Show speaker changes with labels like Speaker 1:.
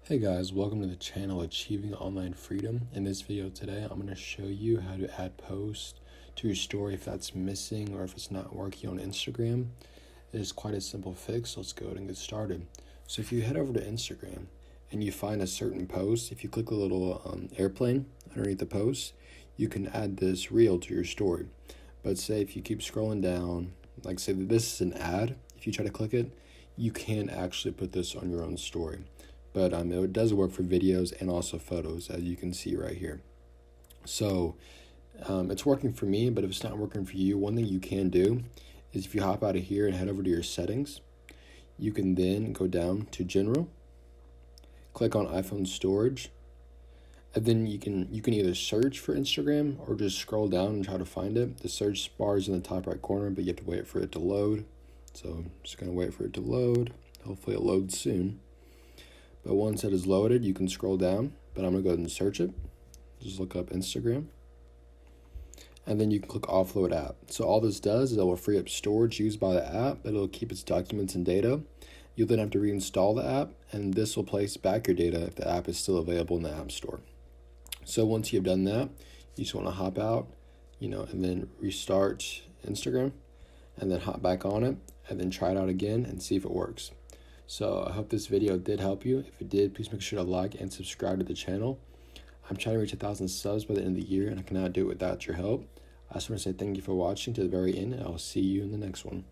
Speaker 1: Hey guys, welcome to the channel Achieving Online Freedom. In this video today, I'm going to show you how to add posts to your story if that's missing or if it's not working on Instagram. It is quite a simple fix, so let's go ahead and get started. So if you head over to Instagram and you find a certain post, if you click a little airplane underneath the post, you can add this reel to your story. But say if you keep scrolling down, like say that this is an ad, if you try to click it, you can actually put this on your own story. But it does work for videos and also photos, as you can see right here. So it's working for me, but if it's not working for you, one thing you can do is if you hop out of here and head over to your settings, you can then go down to General, click on iPhone storage, and then you can either search for Instagram or just scroll down and try to find it. The search bar is in the top right corner, but you have to wait for it to load. So I'm just going to wait for it to load. Hopefully it loads soon. But once it is loaded, you can scroll down, but I'm going to go ahead and search it. Just look up Instagram. And then you can click offload app. So all this does is it will free up storage used by the app, but it'll keep its documents and data. You'll then have to reinstall the app, and this will place back your data if the app is still available in the App Store. So once you've done that, you just want to hop out, and then restart Instagram, and then hop back on it, and then try it out again and see if it works. So I hope this video did help you. If it did, please make sure to like and subscribe to the channel. I'm trying to reach 1,000 subs by the end of the year, and I cannot do it without your help. I just want to say thank you for watching to the very end, and I'll see you in the next one.